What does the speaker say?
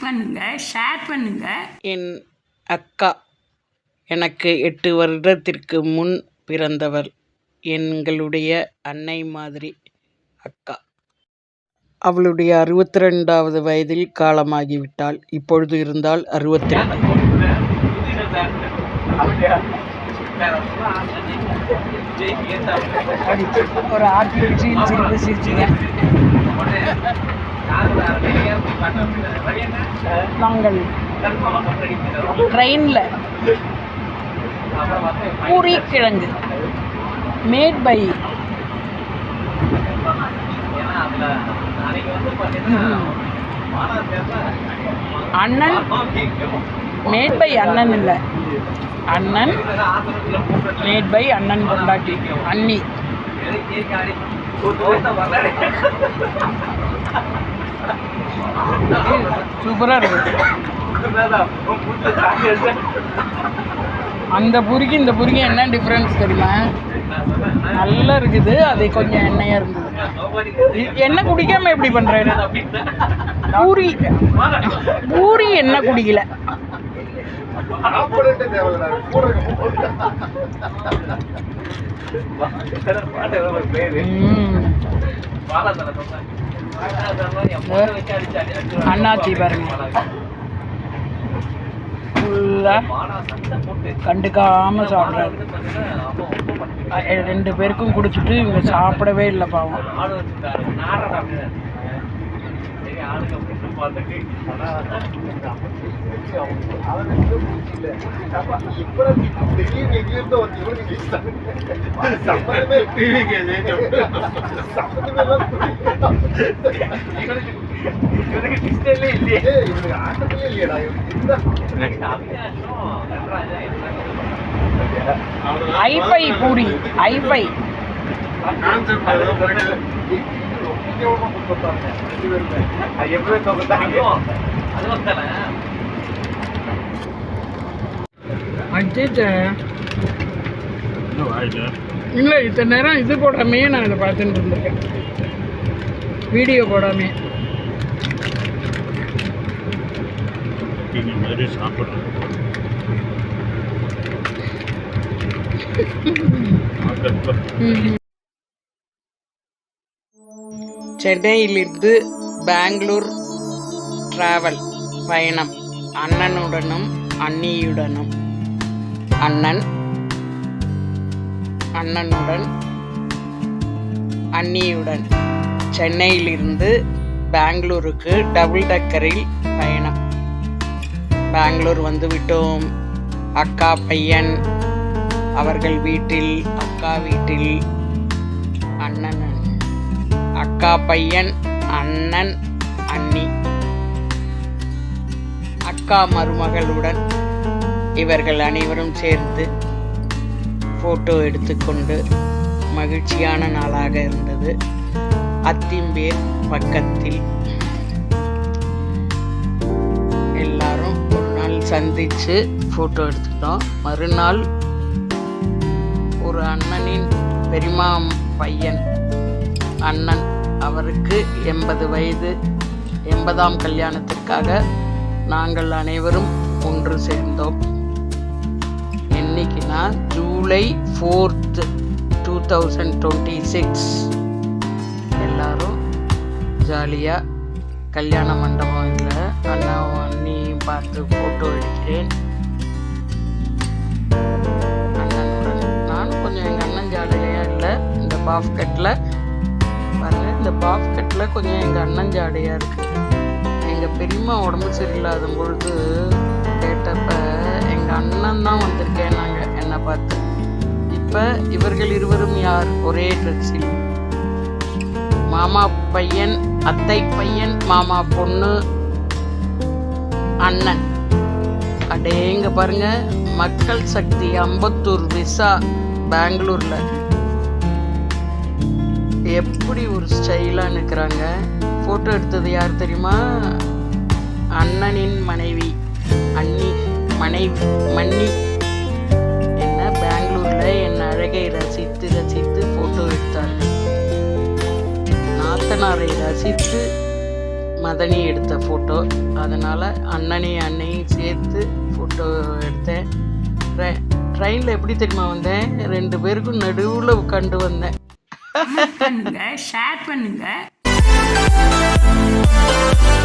பண்ணுங்கள், ஷேர் பண்ணுங்கள். என் அக்கா எனக்கு 8 வருடத்திற்கு முன் பிறந்தவள். எங்களுடைய அன்னை மாதிரி அக்கா. அவளுடைய 62வது வயதில் காலமாகிவிட்டாள். இப்பொழுது இருந்தால் 62. ஒரு ஆர்டிஃபிஷியல் சிரிப்பு சிரிச்சிங்க. நாங்கள் ட்ரெயினில் பூரி கிழங்கு மேட் பை அண்ணன், மேட் பை அண்ணன் இல்லை, அண்ணன் மேட் பை அண்ணன் பொண்டாட்டி அண்ணி. சூப்பராக இருக்குது. அந்த பூரிக்கு இந்த பூரிக்கு என்ன டிஃப்ரென்ஸ் தெரியுமா? நல்லா இருக்குது, அது கொஞ்சம் எண்ணெயாக இருந்தது. எண்ணெய் குடிக்காமல் எப்படி பண்ணுறேன்? பூரி பூரி எண்ணெய் குடிக்கல. அண்ணாச்சி பாருங்க, கண்டுக்காம சாப்பிட்றாரு. 2 பேருக்கும் குடிச்சிட்டு இவங்க சாப்பிடவே இல்லை பாவம். ஐஃபை பூரி, ஐஃபை. இல்லை, இத்தனை நேரம் இது போடாமே நான் இதை பார்த்துட்டு இருந்திருக்கேன், வீடியோ போடாமே. சென்னையிலிருந்து பெங்களூர் டிராவல் பயணம். அண்ணனுடனும் அண்ணியுடனும். அண்ணனுடன் அண்ணியுடன் சென்னையிலிருந்து பெங்களூருக்கு டபுள் டக்கரில் பயணம். பெங்களூர் வந்து விட்டோம். அக்கா பையன் அவர்கள் வீட்டில், அக்கா வீட்டில், அண்ணன், அக்கா பையன், அண்ணன், அண்ணி, அக்கா மருமகளுடன் இவர்கள் அனைவரும் சேர்ந்து ஃபோட்டோ எடுத்துக்கொண்டு மகிழ்ச்சியான நாளாக இருந்தது. அத்திம்பேர் பக்கத்தில் எல்லாரும் ஒரு நாள் சந்தித்து ஃபோட்டோ எடுத்துட்டோம். மறுநாள் ஒரு அண்ணனின் பெரியம்மா பையன் அண்ணன், அவருக்கு 80 வயது, 80ஆம் கல்யாணத்திற்காக நாங்கள் அனைவரும் ஒன்று சேர்ந்தோம். என்னைக்குனா ஜூலை 4, 2026 எல்லாரும் ஜாலியாக கல்யாண மண்டபம் இல்லை, அண்ணாவும் அண்ணியும் பார்த்து ஃபோட்டோ எடுக்கிறேன். அண்ணனுடன் நானும் கொஞ்சம், எங்கள் அண்ணன் ஜாலியாக இல்லை. இந்த பாப்கட்டில் பாருங்க, இந்த பாப்கட்டில் கொஞ்சம் எங்கள் அண்ணன் ஜாலியாக இருக்குது. எங்கள் பெரியம்மா உடம்பு சரியில்லாத பொழுது கேட்டப்ப எங்கள் அண்ணன் தான் வந்திருக்கேன் நாங்கள் என்னை பார்த்து. இப்போ இவர்கள் இருவரும் யார்? ஒரே ட்ரெஸ்ஸில். மாமா பையன், அத்தை பையன், மாமா பொண்ணு, அண்ணன். அடேங்க பாருங்க, மக்கள் சக்தி அம்பத்தூர் விசா பெங்களூரில் எப்படி ஒரு ஸ்டைலாக நிற்கிறாங்க. ஃபோட்டோ எடுத்தது யார் தெரியுமா? அண்ணனின் மனைவி, அண்ணி மன்னி. என்ன பெங்களூரில் என் அழகை ரசித்து ரசித்து ஃபோட்டோ எடுத்தார்கள். நாத்தனாரை ரசித்து மதனி எடுத்த ஃபோட்டோ. அதனால் அண்ணையும் சேர்த்து ஃபோட்டோ எடுத்தேன். ட்ரெயினில் எப்படி தெரியுமா வந்தேன்? 2 பேருக்கும் நடுவில் உட்காந்து வந்தேன். பண்ணுங்க, ஷேர் பண்ணுங்க.